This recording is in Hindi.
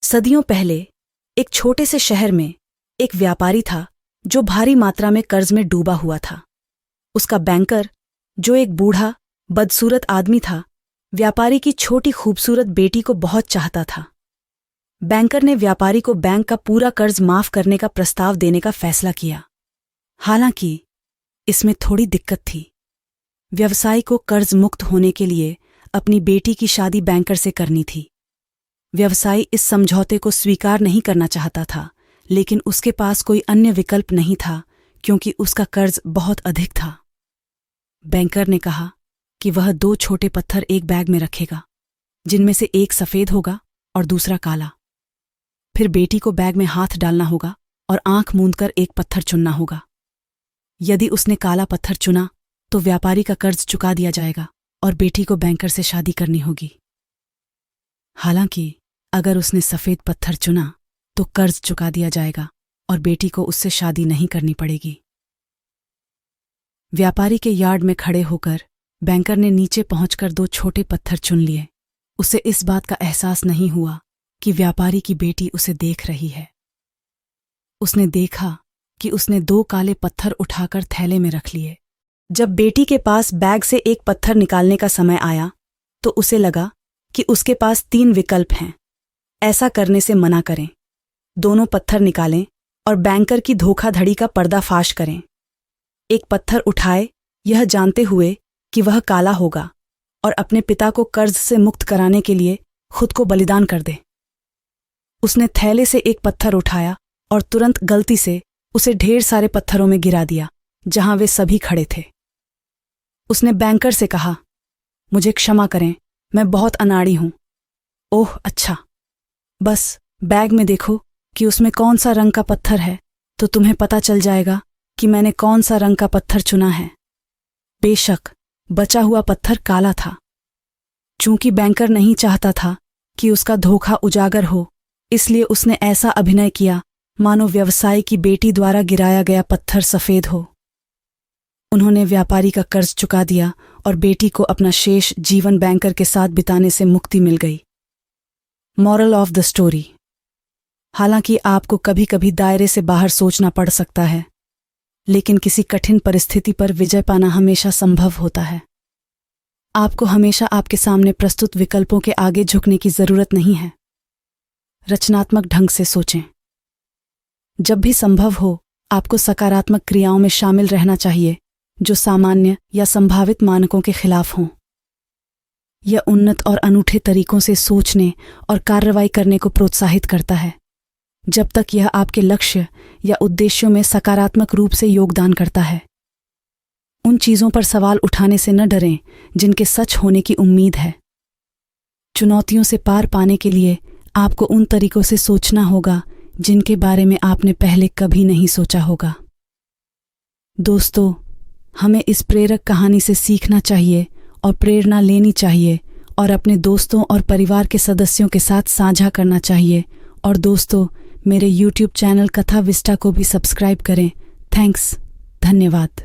सदियों पहले एक छोटे से शहर में एक व्यापारी था जो भारी मात्रा में कर्ज में डूबा हुआ था। उसका बैंकर, जो एक बूढ़ा बदसूरत आदमी था, व्यापारी की छोटी खूबसूरत बेटी को बहुत चाहता था। बैंकर ने व्यापारी को बैंक का पूरा कर्ज माफ करने का प्रस्ताव देने का फैसला किया। हालांकि इसमें थोड़ी दिक्कत थी। व्यवसायी को कर्ज मुक्त होने के लिए अपनी बेटी की शादी बैंकर से करनी थी। व्यवसायी इस समझौते को स्वीकार नहीं करना चाहता था, लेकिन उसके पास कोई अन्य विकल्प नहीं था क्योंकि उसका कर्ज बहुत अधिक था। बैंकर ने कहा कि वह 2 छोटे पत्थर एक बैग में रखेगा, जिनमें से एक सफेद होगा और दूसरा काला। फिर बेटी को बैग में हाथ डालना होगा और आंख मूंदकर एक पत्थर चुनना होगा। यदि उसने काला पत्थर चुना तो व्यापारी का कर्ज चुका दिया जाएगा और बेटी को बैंकर से शादी करनी होगी। हालांकि अगर उसने सफेद पत्थर चुना तो कर्ज चुका दिया जाएगा और बेटी को उससे शादी नहीं करनी पड़ेगी। व्यापारी के यार्ड में खड़े होकर बैंकर ने नीचे पहुंचकर 2 छोटे पत्थर चुन लिए। उसे इस बात का एहसास नहीं हुआ कि व्यापारी की बेटी उसे देख रही है। उसने देखा कि उसने 2 काले पत्थर उठाकर थैले में रख लिए। जब बेटी के पास बैग से एक पत्थर निकालने का समय आया तो उसे लगा कि उसके पास 3 विकल्प हैं। ऐसा करने से मना करें, दोनों पत्थर निकालें और बैंकर की धोखाधड़ी का पर्दाफाश करें। एक पत्थर उठाए यह जानते हुए कि वह काला होगा और अपने पिता को कर्ज से मुक्त कराने के लिए खुद को बलिदान कर दे। उसने थैले से एक पत्थर उठाया और तुरंत गलती से उसे ढेर सारे पत्थरों में गिरा दिया जहां वे सभी खड़े थे। उसने बैंकर से कहा, मुझे क्षमा करें, मैं बहुत अनाड़ी हूं। ओह अच्छा, बस बैग में देखो कि उसमें कौन सा रंग का पत्थर है तो तुम्हें पता चल जाएगा कि मैंने कौन सा रंग का पत्थर चुना है। बेशक बचा हुआ पत्थर काला था। चूंकि बैंकर नहीं चाहता था कि उसका धोखा उजागर हो, इसलिए उसने ऐसा अभिनय किया मानो व्यवसायी की बेटी द्वारा गिराया गया पत्थर सफेद हो। उन्होंने व्यापारी का कर्ज चुका दिया और बेटी को अपना शेष जीवन बैंकर के साथ बिताने से मुक्ति मिल गई। मॉरल ऑफ द स्टोरी: हालांकि आपको कभी कभी दायरे से बाहर सोचना पड़ सकता है, लेकिन किसी कठिन परिस्थिति पर विजय पाना हमेशा संभव होता है। आपको हमेशा आपके सामने प्रस्तुत विकल्पों के आगे झुकने की जरूरत नहीं है। रचनात्मक ढंग से सोचें। जब भी संभव हो, आपको सकारात्मक क्रियाओं में शामिल रहना चाहिए जो सामान्य या संभावित मानकों के खिलाफ हों। यह उन्नत और अनूठे तरीकों से सोचने और कार्रवाई करने को प्रोत्साहित करता है, जब तक यह आपके लक्ष्य या उद्देश्यों में सकारात्मक रूप से योगदान करता है। उन चीज़ों पर सवाल उठाने से न डरें जिनके सच होने की उम्मीद है। चुनौतियों से पार पाने के लिए आपको उन तरीकों से सोचना होगा जिनके बारे में आपने पहले कभी नहीं सोचा होगा। दोस्तों, हमें इस प्रेरक कहानी से सीखना चाहिए और प्रेरणा लेनी चाहिए और अपने दोस्तों और परिवार के सदस्यों के साथ साझा करना चाहिए। और दोस्तों, मेरे YouTube चैनल कथा विस्टा को भी सब्सक्राइब करें। थैंक्स, धन्यवाद।